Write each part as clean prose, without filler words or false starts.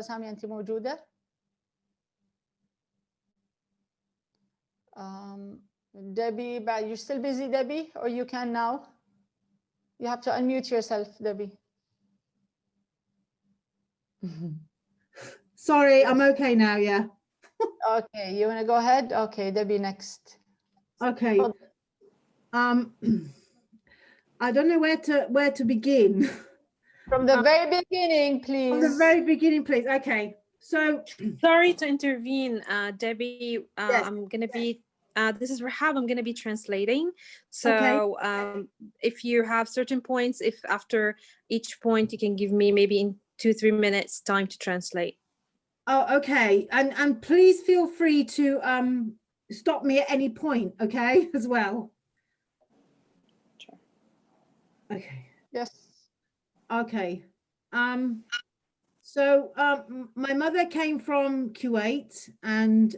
سامية أنت موجودة؟ Debbie, but you're still busy, Debbie, or you can now? You have to unmute yourself, Debbie. Sorry, I'm okay now, yeah. Okay, you want to go ahead? Okay, Debbie next. Okay. I don't know where to begin. From the very beginning, please. From the very beginning, please. Okay. So sorry to intervene, Debbie. Yes. I'm gonna be this is Rahab. I'm gonna be translating. So okay. If you have certain points, if after each point you can give me maybe in 2-3 minutes time to translate. Oh, okay. And please feel free to stop me at any point, okay, as well. Sure. Okay. Yes. Okay. So my mother came from Kuwait, and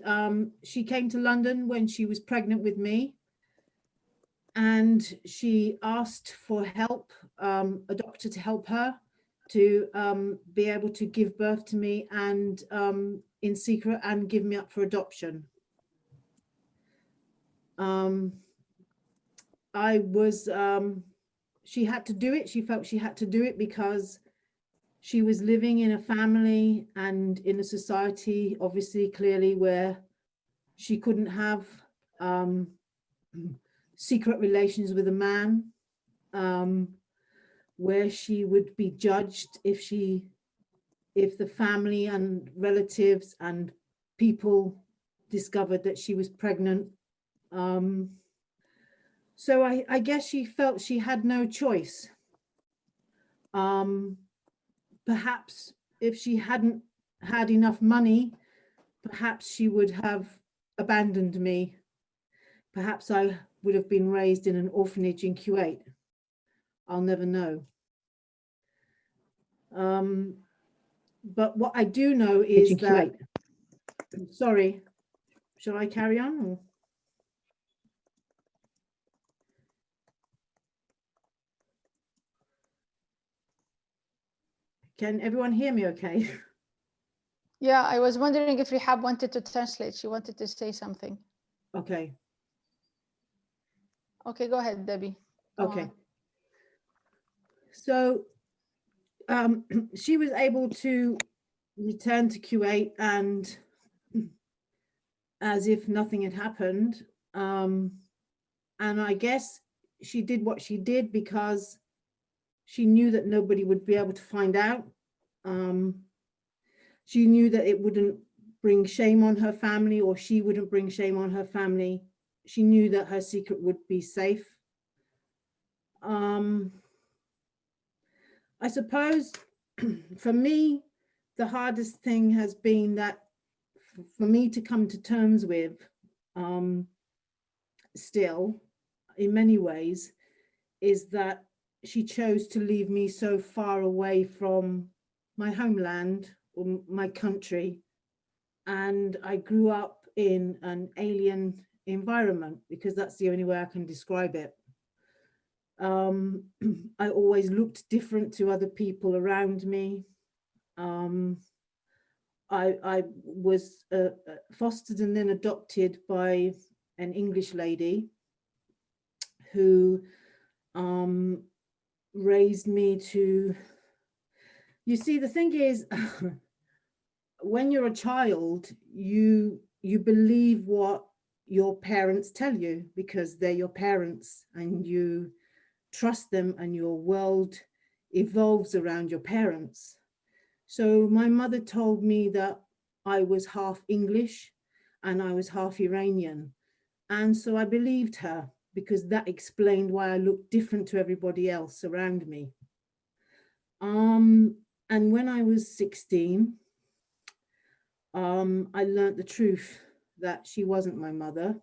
she came to London when she was pregnant with me, and she asked for help, a doctor to help her to be able to give birth to me, and in secret, and give me up for adoption. She had to do it. She felt she had to do it because she was living in a family and in a society, obviously, clearly, where she couldn't have secret relations with a man, where she would be judged if the family and relatives and people discovered that she was pregnant. So I guess she felt she had no choice. Perhaps if she hadn't had enough money, perhaps she would have abandoned me. Perhaps I would have been raised in an orphanage in Kuwait. I'll never know. But what I do know is that, sorry, shall I carry on? Or? Can everyone hear me okay? Yeah, I was wondering if Rihab wanted to translate. She wanted to say something. Okay. Okay, go ahead, Debbie. Go okay. on. So she was able to return to Kuwait, and as if nothing had happened. And I guess she did what she did because she knew that nobody would be able to find out. She knew that it wouldn't bring shame on her family, or she wouldn't bring shame on her family. She knew that her secret would be safe. I suppose for me, the hardest thing has been that for me to come to terms with, still, in many ways, is that she chose to leave me so far away from my homeland or my country. And I grew up in an alien environment, because that's the only way I can describe it. I always looked different to other people around me. I was fostered and then adopted by an English lady who raised me to, you see, the thing is, when you're a child, you believe what your parents tell you because they're your parents, and you trust them, and your world evolves around your parents. So my mother told me that I was half English and I was half Iranian. And so I believed her, because that explained why I looked different to everybody else around me. And when I was 16, I learned the truth that she wasn't my mother,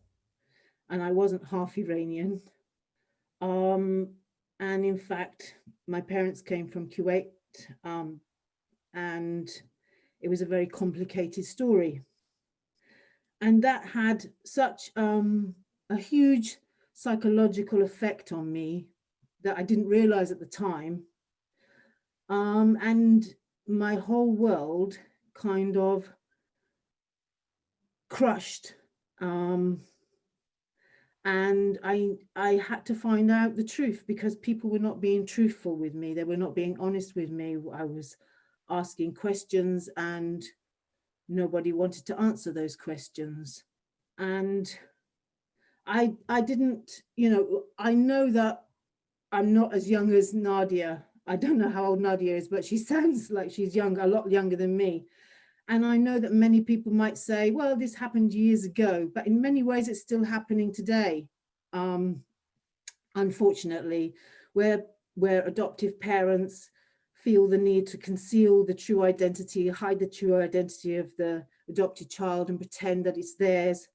and I wasn't half Iranian. And in fact, my parents came from Kuwait, and it was a very complicated story. And that had such a huge psychological effect on me that I didn't realize at the time. And my whole world kind of crushed. And I had to find out the truth, because people were not being truthful with me. They were not being honest with me. I was asking questions and nobody wanted to answer those questions. And I didn't, you know, I know that I'm not as young as Nadia. I don't know how old Nadia is, but she sounds like she's young, a lot younger than me. And I know that many people might say, well, this happened years ago, but in many ways it's still happening today. Unfortunately, where adoptive parents feel the need to conceal the true identity, hide the true identity of the adopted child and pretend that it's theirs.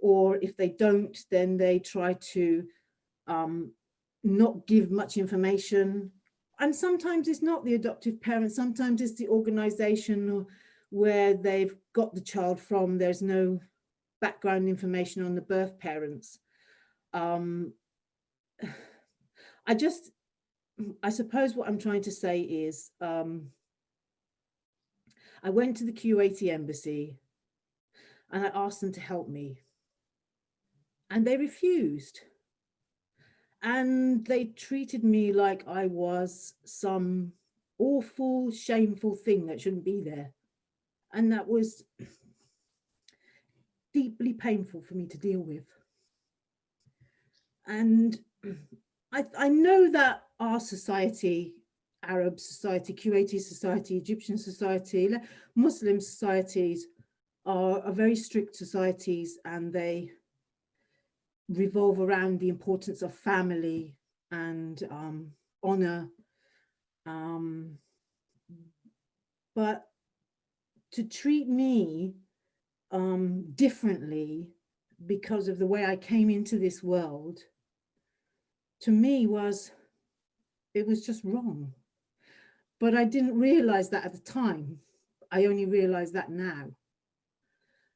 Or if they don't, then they try to not give much information. And sometimes it's not the adoptive parent, sometimes it's the organization where they've got the child from. There's no background information on the birth parents. I suppose what I'm trying to say is, I went to the Kuwaiti embassy and I asked them to help me, and they refused. And they treated me like I was some awful, shameful thing that shouldn't be there. And that was deeply painful for me to deal with. And I know that our society, Arab society, Kuwaiti society, Egyptian society, Muslim societies are very strict societies, and they revolve around the importance of family and honor. But to treat me differently because of the way I came into this world, to me it was just wrong. But I didn't realize that at the time. I only realized that now.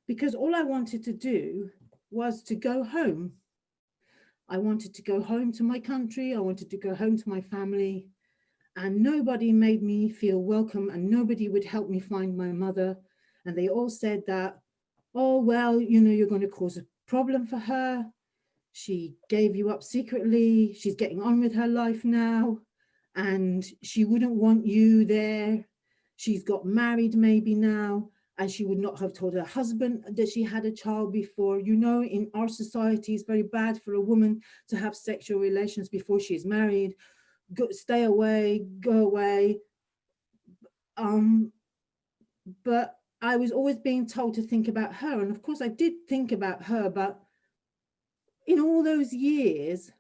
Because all I wanted to do was to go home. I wanted to go home to my country. I wanted to go home to my family. And nobody made me feel welcome, and nobody would help me find my mother. And they all said that, oh, well, you know, you're going to cause a problem for her. She gave you up secretly. She's getting on with her life now, and she wouldn't want you there. She's got married maybe now, and she would not have told her husband that she had a child before. You know, in our society, it's very bad for a woman to have sexual relations before she's married. Stay away, go away. But I was always being told to think about her. And of course I did think about her, but in all those years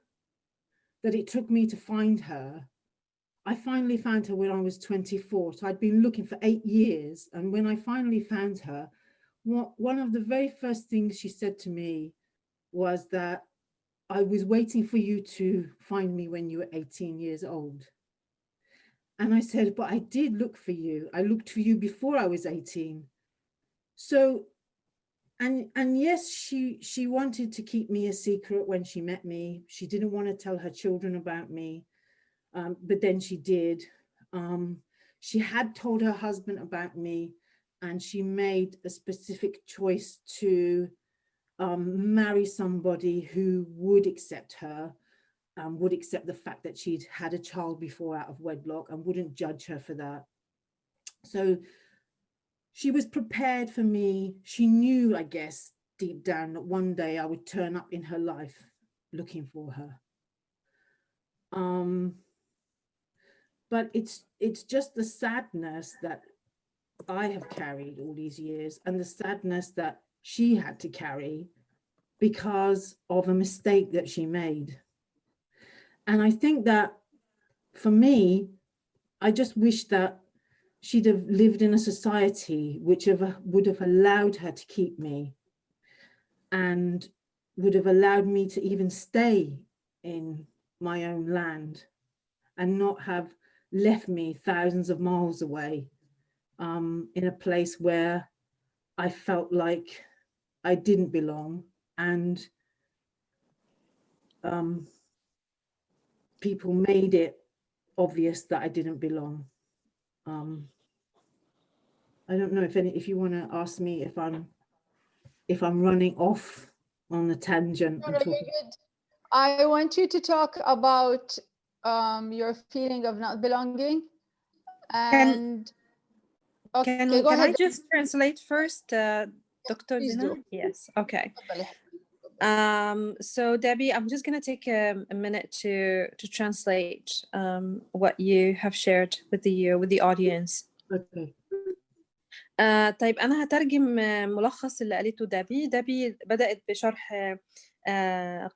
that it took me to find her, I finally found her when I was 24. So I'd been looking for 8 years. And when I finally found her, one of the very first things she said to me was that I was waiting for you to find me when you were 18 years old. And I said, but I did look for you. I looked for you before I was 18. So, and yes, she wanted to keep me a secret when she met me. She didn't want to tell her children about me, but then she did. She had told her husband about me, and she made a specific choice to marry somebody who would accept her, would accept the fact that she'd had a child before out of wedlock, and wouldn't judge her for that. So she was prepared for me. She knew, I guess, deep down that one day I would turn up in her life looking for her. But it's just the sadness that I have carried all these years, and the sadness that she had to carry because of a mistake that she made. And I think that for me, I just wish that she'd have lived in a society which would have allowed her to keep me, and would have allowed me to even stay in my own land, and not have left me thousands of miles away, in a place where I felt like I didn't belong, and people made it obvious that I didn't belong. I don't know if you want to ask me if I'm running off on a tangent. No, no, you're good. I want you to talk about your feeling of not belonging. And okay, go can ahead. I just translate first, Dr. Please Zina? do. Yes. Okay. So Debbie, I'm just going to take a minute to translate what you have shared with the audience. Okay. طيب أنا هترجم ملخص اللي قالته ديبي. ديبي بدأت بشرح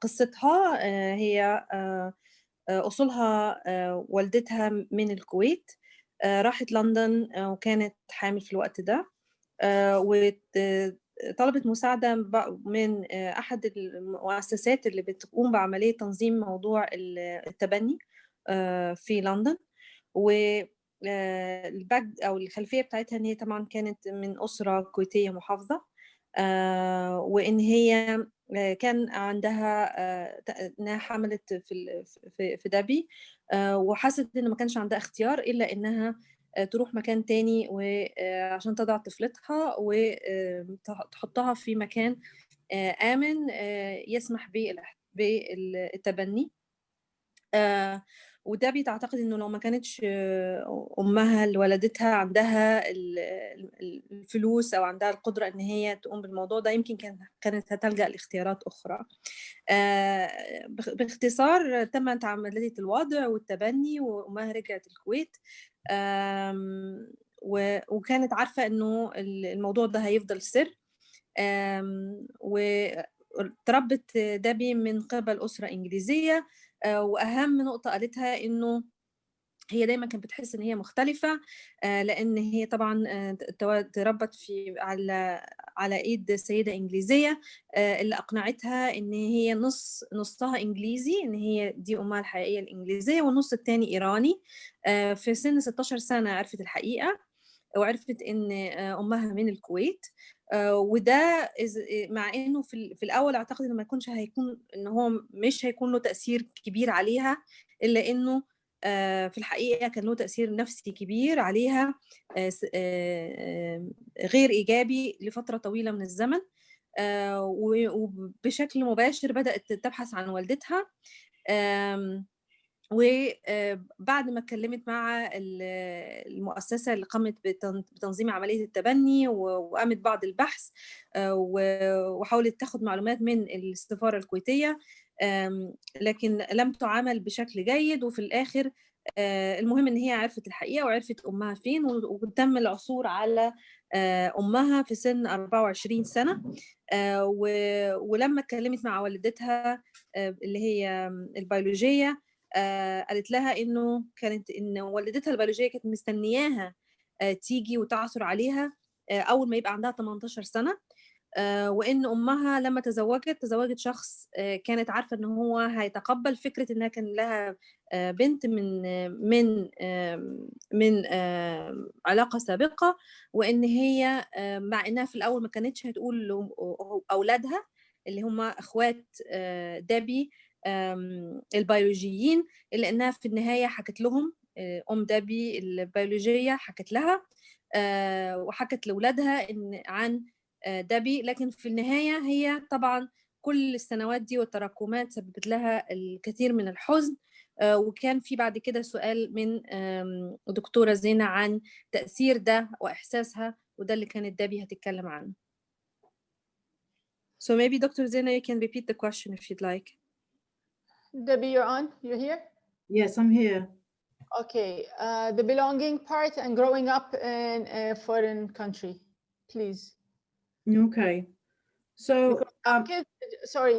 قصتها. هي أصولها والدتها من الكويت، راحت لندن وكانت حامل في الوقت ده، وطلبت مساعدة من أحد المؤسسات اللي بتقوم بعملية تنظيم موضوع التبني في لندن. أو الخلفية بتاعتها إن هي طبعا كانت من أسرة كويتية محافظة، وإن هي كان عندها إنها حملت في ديبي، وحست إن ما كانش عندها اختيار إلا إنها تروح مكان تاني وعشان تضع طفلتها وتحطها في مكان آمن يسمح بالتبني. وديبي تعتقد إنه لو ما كانتش أمها اللي ولدتها عندها الفلوس أو عندها القدرة إن هي تقوم بالموضوع ده، يمكن كانت هتلجأ لاختيارات أخرى. باختصار تمت عملية الوضع والتبني، وأمها رجعت الكويت، وكانت عارفة إنه الموضوع ده هيفضل سر. وتربت ديبي من قبل أسرة إنجليزية، وأهم نقطة قالتها إنه هي دايما كانت بتحس إن هي مختلفة، لأن هي طبعا تربت على إيد سيدة إنجليزية اللي أقنعتها إن هي نصها إنجليزي، إن هي دي أمها الحقيقية الإنجليزية، والنص التاني إيراني. في سن 16 سنة عرفت الحقيقة، وعرفت إن أمها من الكويت. وده مع إنه في الأول أعتقد إنه ما يكونش إن هو مش هيكون له تأثير كبير عليها، إلا إنه في الحقيقة كان له تأثير نفسي كبير عليها غير إيجابي لفترة طويلة من الزمن. وبشكل مباشر بدأت تبحث عن والدتها. وبعد ما اتكلمت مع المؤسسة اللي قامت بتنظيم عملية التبني وقامت بعض البحث، وحاولت تاخد معلومات من السفارة الكويتية، لكن لم تعامل بشكل جيد. وفي الآخر المهم إن هي عرفت الحقيقة وعرفت أمها فين، وتم العثور على أمها في سن 24 سنة. ولما اتكلمت مع والدتها اللي هي البيولوجية، قالت لها إن والدتها البيولوجية كانت مستنياها تيجي وتعثر عليها أول ما يبقى عندها 18 سنة، وإن أمها لما تزوجت شخص كانت عارفة إن هو هيتقبل فكرة إنها كان لها بنت من علاقة سابقة، وإن هي مع إنها في الأول ما كانتش هتقول أولادها اللي هم أخوات ديبي البيولوجيين، إلا إنها في النهاية حكت لهم. أم ديبي البيولوجية حكت لها وحكت لأولادها عن ديبي، لكن في النهاية هي طبعا كل السنوات دي والتراكمات سببت لها الكثير من الحزن. وكان في بعد كده سؤال من دكتورة زينة عن تأثير ده وإحساسها، وده اللي كانت ديبي هتتكلم عنه. So maybe Dr. Zena, you can repeat the question if you'd like. Debbie, you're on. You're here? Yes, I'm here. Okay. The belonging part and growing up in a foreign country, please. Okay. So kids, sorry,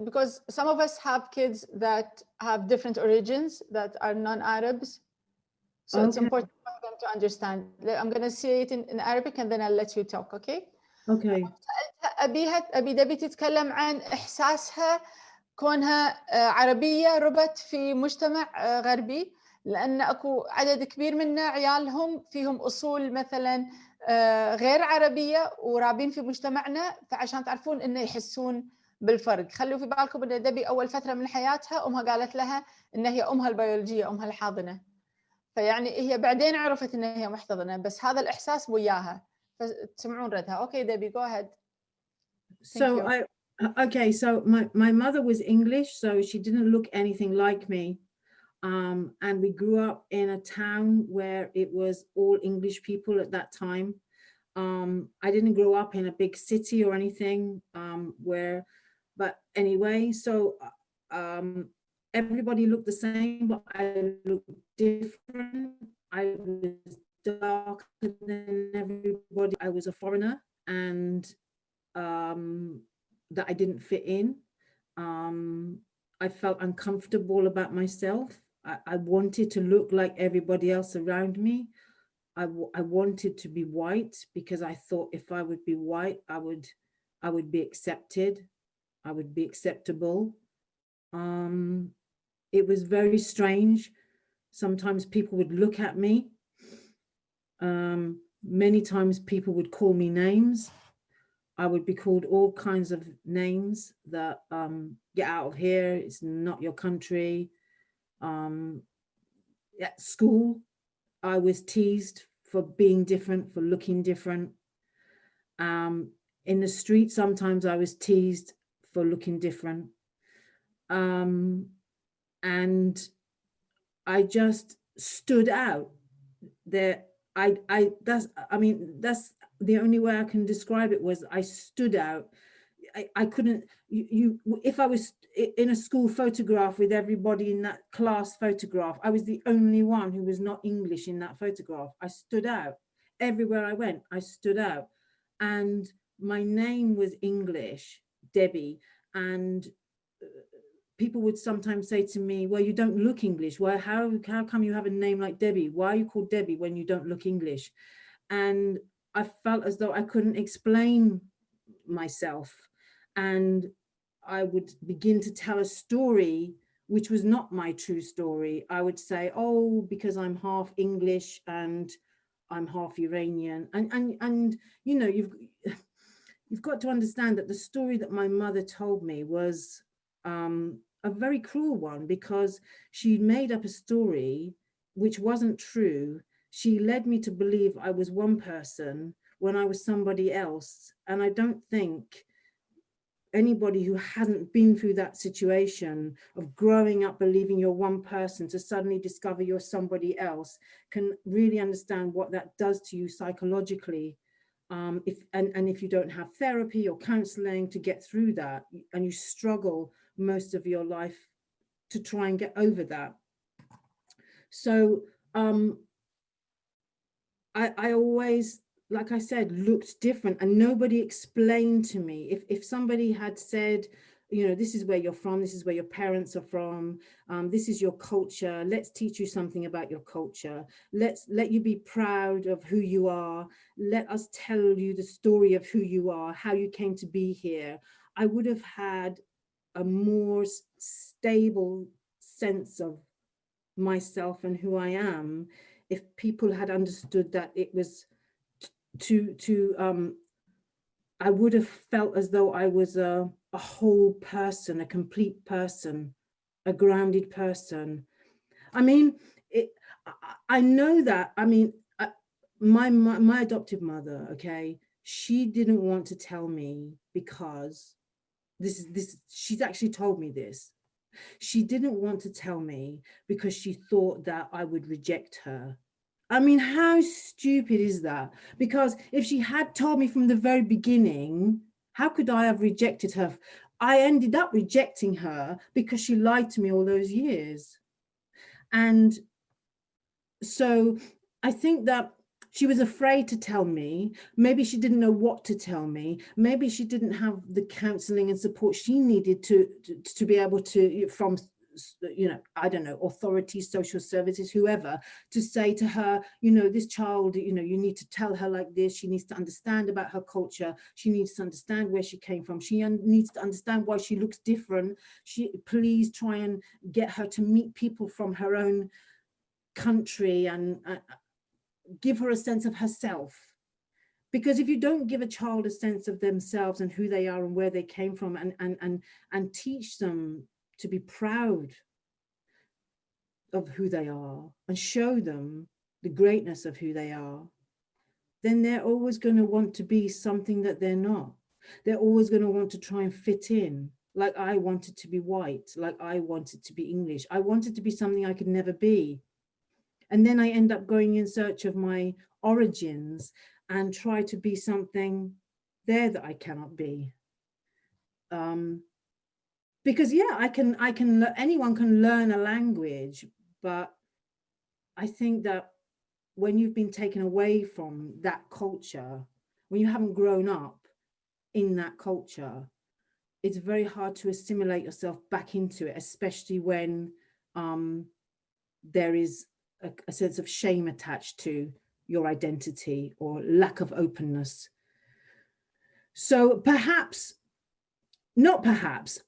because some of us have kids that have different origins that are non-Arabs. So it's important for them to understand. I'm going to say it in Arabic and then I'll let you talk, okay? Okay. أبي ديبي تتكلم عن إحساسها كونها عربية ربت في مجتمع غربي، لأن أكو عدد كبير منا عيالهم فيهم أصول مثلا غير عربية ورابين في مجتمعنا، فعشان تعرفون إنه يحسون بالفرق. خلوا في بالكم إن ديبي أول فترة من حياتها أمها قالت لها إن هي أمها البيولوجية، أمها الحاضنة. فيعني هي بعدين عرفت إن هي محتضنة، بس هذا الإحساس وياها. فتسمعون ردها. أوكي Debbie, go ahead. So okay, so my mother was English, so she didn't look anything like me. And we grew up in a town where it was all English people at that time. I didn't grow up in a big city or anything, but anyway, so everybody looked the same, but I looked different. I was darker than everybody. I was a foreigner, and that I didn't fit in. I felt uncomfortable about myself. I wanted to look like everybody else around me. I wanted to be white because I thought if I would be white, I would be accepted. I would be acceptable. It was very strange. Sometimes people would look at me. Many times people would call me names. I would be called all kinds of names that get out of here, it's not your country. At school, I was teased for being different, for looking different. In the street, sometimes I was teased for looking different. And I just stood out there. That's the only way I can describe it was I stood out. I couldn't, if I was in a school photograph with everybody in that class photograph, I was the only one who was not English in that photograph. I stood out. Everywhere I went, I stood out. And my name was English, Debbie. And people would sometimes say to me, well, you don't look English. Well, how come you have a name like Debbie? Why are you called Debbie when you don't look English? And I felt as though I couldn't explain myself. And I would begin to tell a story which was not my true story. I would say, oh, because I'm half English and I'm half Iranian. And you know, you've got to understand that the story that my mother told me was a very cruel one, because she made up a story which wasn't true. She led me to believe I was one person when I was somebody else. And I don't think anybody who hasn't been through that situation of growing up believing you're one person to suddenly discover you're somebody else can really understand what that does to you psychologically. If you don't have therapy or counseling to get through that, and you struggle most of your life to try and get over that. So I always, like I said, looked different, and nobody explained to me. If somebody had said, you know, this is where you're from, this is where your parents are from, this is your culture, let's teach you something about your culture, let you be proud of who you are, let us tell you the story of who you are, how you came to be here, I would have had a more stable sense of myself and who I am if people had understood that it was I would have felt as though I was a whole person, a complete person, a grounded person. I mean, I know that, I mean, my adoptive mother, okay, she didn't want to tell me because she's actually told me this. She didn't want to tell me because she thought that I would reject her. I mean, how stupid is that? Because if she had told me from the very beginning, how could I have rejected her? I ended up rejecting her because she lied to me all those years. And so I think that she was afraid to tell me. Maybe she didn't know what to tell me. Maybe she didn't have the counseling and support she needed to be able to, from, you know, I don't know, authorities, social services, whoever, to say to her, you know, this child, you know, you need to tell her like this. She needs to understand about her culture. She needs to understand where she came from. She needs to understand why she looks different. Please try and get her to meet people from her own country and give her a sense of herself. Because if you don't give a child a sense of themselves and who they are and where they came from, and teach them to be proud, of who they are and show them the greatness of who they are, then they're always going to want to be something that they're not. They're always going to want to try and fit in. Like I wanted to be white, like I wanted to be English. I wanted to be something I could never be. And then I end up going in search of my origins and try to be something there that I cannot be. Because yeah, anyone can learn a language, but I think that when you've been taken away from that culture, when you haven't grown up in that culture, it's very hard to assimilate yourself back into it, especially when there is a sense of shame attached to your identity or lack of openness. So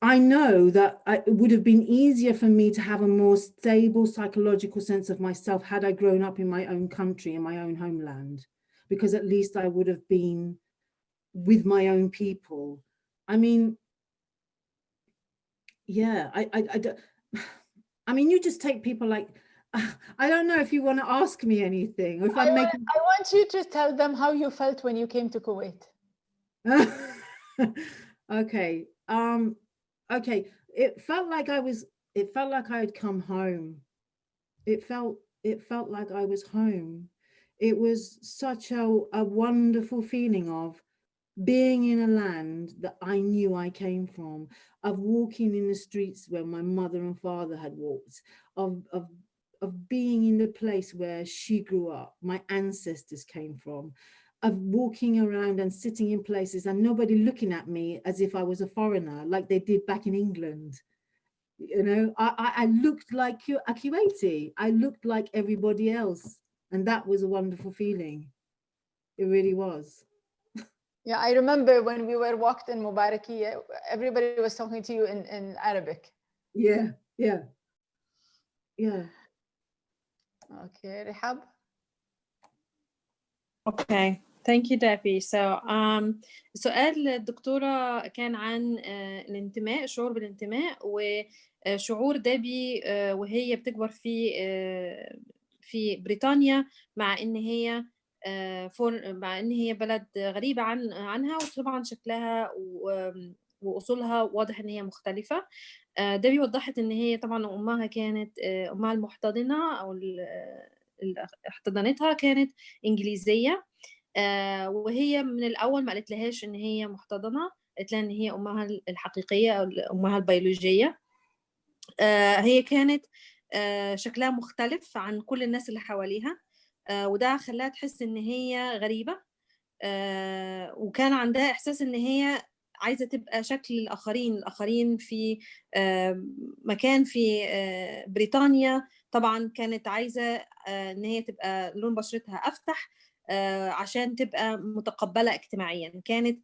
I know that it would have been easier for me to have a more stable psychological sense of myself had I grown up in my own country, in my own homeland, because at least I would have been with my own people. I mean, yeah, I mean, you just take people like, I don't know if you want to ask me anything. Or if I want you to tell them how you felt when you came to Kuwait. Okay. Okay. It felt like I had come home. It felt like I was home. It was such a wonderful feeling of being in a land that I knew I came from, of walking in the streets where my mother and father had walked, of being in the place where she grew up, my ancestors came from, of walking around and sitting in places and nobody looking at me as if I was a foreigner, like they did back in England. You know, I looked like a Kuwaiti. I looked like everybody else. And that was a wonderful feeling. It really was. Yeah, I remember when we were walked in Mubarakiya, everybody was talking to you in Arabic. Yeah. Okay, Rihab. Okay, thank you Debbie. So سؤال الدكتورة كان عن الانتماء، الشعور بالانتماء، وشعور ديبي وهي بتكبر في بريطانيا مع ان هي بلد غريبة عنها، وطبعا شكلها وأصولها واضح ان هي مختلفة. ديبي وضحت ان هي طبعا امها كانت امها المحتضنة او احتضنتها كانت انجليزية، وهي من الاول ما قالت لهاش ان هي محتضنة، قالت لها ان هي امها الحقيقية او امها البيولوجية. هي كانت شكلها مختلف عن كل الناس اللي حواليها، وده خلاها تحس ان هي غريبة، وكان عندها احساس ان هي عايزة تبقى شكل الآخرين في مكان في بريطانيا. طبعا كانت عايزة ان هي تبقى لون بشرتها أفتح عشان تبقى متقبلة اجتماعيا. كانت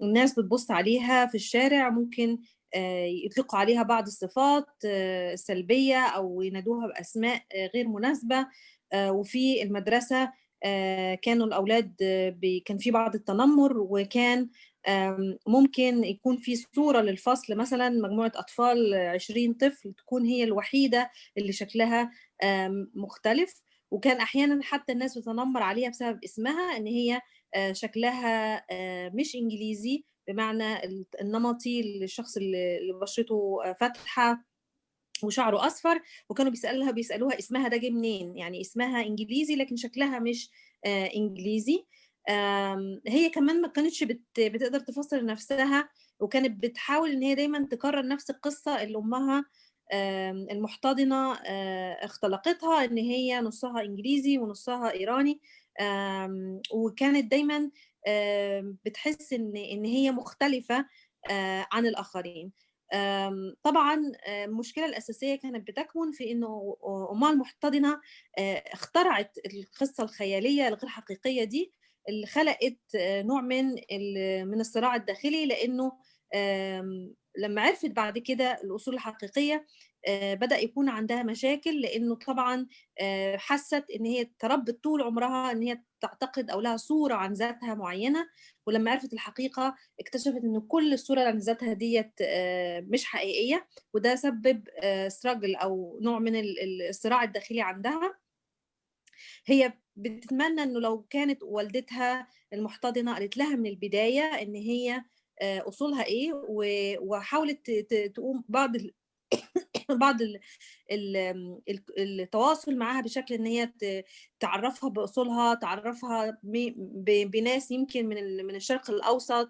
الناس بتبص عليها في الشارع ممكن يطلقوا عليها بعض الصفات السلبية أو ينادوها بأسماء غير مناسبة. وفي المدرسة كانوا الأولاد كان في بعض التنمر، وكان ممكن يكون في صورة للفصل مثلا مجموعة أطفال 20 طفل تكون هي الوحيدة اللي شكلها مختلف، وكان أحيانا حتى الناس بتنمر عليها بسبب اسمها، إن هي شكلها مش إنجليزي بمعنى النمطي للشخص اللي بشرته فاتحة وشعره أصفر، وكانوا بيسألوها اسمها ده جه منين، يعني اسمها إنجليزي لكن شكلها مش إنجليزي. هي كمان ما كانتش بتقدر تفسر نفسها، وكانت بتحاول إن هي دايما تكرر نفس القصة اللي أمها المحتضنة اختلقتها، إن هي نصها إنجليزي ونصها إيراني، وكانت دايما بتحس إن هي مختلفة عن الآخرين. طبعا المشكلة الأساسية كانت بتكمن في إنه أمها المحتضنة اخترعت القصة الخيالية الغير حقيقية دي، اللي خلقت نوع من الصراع الداخلي، لأنه لما عرفت بعد كده الأصول الحقيقية بدأ يكون عندها مشاكل، لأنه طبعا حست إن هي تربت طول عمرها إن هي تعتقد أو لها صورة عن ذاتها معينة، ولما عرفت الحقيقة اكتشفت إن كل الصورة عن ذاتها ديت مش حقيقية، وده سبب ستراجل أو نوع من الصراع الداخلي عندها. هي بتتمنى إنه لو كانت والدتها المحتضنة قالت لها من البداية إن هي أصولها إيه، وحاولت تقوم بعض التواصل معاها بشكل ان هي تعرفها باصولها، تعرفها بناس يمكن من الشرق الاوسط،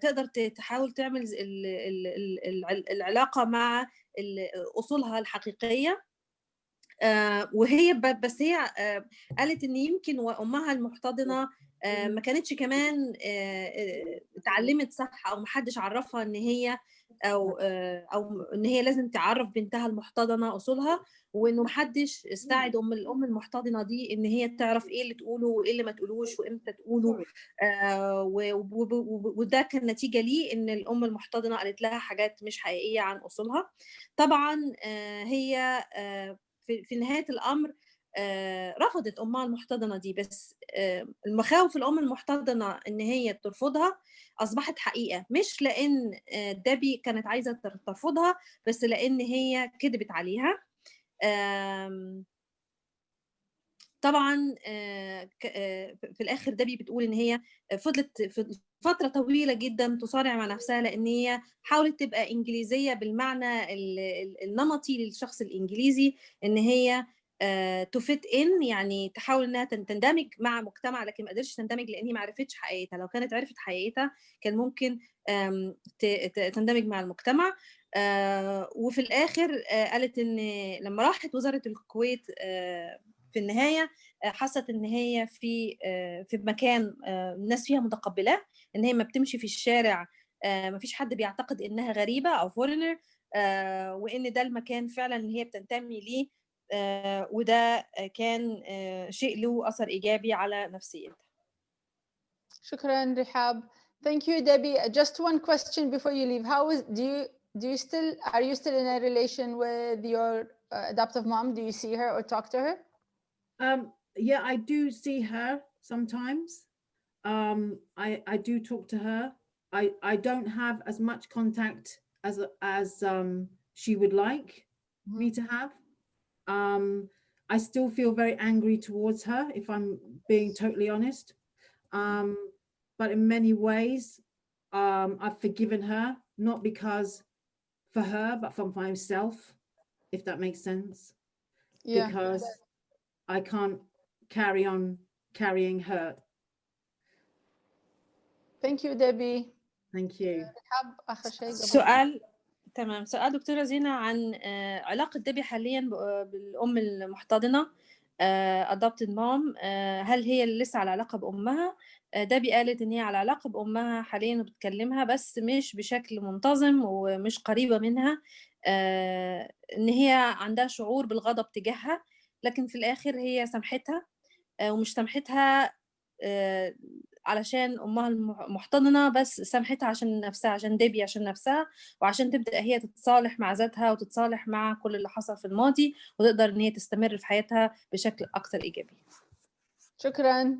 تقدر تحاول تعمل العلاقه مع اصولها الحقيقيه. وهي بس هي قالت ان يمكن امها المحتضنه ما كانتش كمان اتعلمت صح، او ما حدش عرفها ان هي او ان هي لازم تعرف بنتها المحتضنه اصولها، وانه ما حدش استعد الام المحتضنه دي ان هي تعرف ايه اللي تقوله وايه اللي ما تقولوش وامتى تقوله. وده كان نتيجه ليه ان الام المحتضنه قالت لها حاجات مش حقيقيه عن اصولها. طبعا هي في نهايه الامر رفضت امها المحتضنه دي، بس المخاوف الام المحتضنه ان هي ترفضها اصبحت حقيقه، مش لان ديبي كانت عايزه ترفضها، بس لان هي كذبت عليها. طبعا في الاخر ديبي بتقول ان هي فضلت فتره طويله جدا تصارع مع نفسها، لان هي حاولت تبقى انجليزيه بالمعنى النمطي للشخص الانجليزي، ان هي تفت ان، يعني تحاول انها تندمج مع مجتمع، لكن ما قدرتش تندمج لان هي ما عرفتش حقيقتها. لو كانت عرفت حقيقتها كان ممكن تندمج مع المجتمع. وفي الاخر قالت ان لما راحت وزاره الكويت في النهايه حست ان هي في مكان الناس فيها متقبلاه، ان هي ما بتمشي في الشارع ما فيش حد بيعتقد انها غريبه او فورينر، وان ده المكان فعلا اللي هي بتنتمي ليه، وده كان شيء له اثر ايجابي على نفسيتها. شكرا رحاب. Thank you, Debbie. Just one question before you leave. How is are you still in a relation with your adoptive mom? Do you see her or talk to her? Yeah, I do see her sometimes. I do talk to her. I don't have as much contact as she would like me to have. I still feel very angry towards her, if I'm being totally honest. But in many ways, I've forgiven her, not because for her, but for myself, if that makes sense. Yeah. Because I can't carry on carrying her. Thank you, Debbie. Thank you. رحاب آخر شيء تمام. سؤال دكتورة زينة عن علاقة ديبي حاليا بالأم المحتضنة adopted mom. هل هي لسه على علاقة بأمها؟ ديبي قالت إن هي على علاقة بأمها حاليا وبتكلمها، بس مش بشكل منتظم ومش قريبة منها، إن هي عندها شعور بالغضب تجاهها، لكن في الآخر هي سامحتها، ومش سامحتها علشان امها المحتضنه، بس سامحتها عشان نفسها، عشان ديبي، عشان نفسها، وعشان تبدا هي تتصالح مع ذاتها وتتصالح مع كل اللي حصل في الماضي، وتقدر ان هي تستمر في حياتها بشكل اكثر ايجابي. شكرا.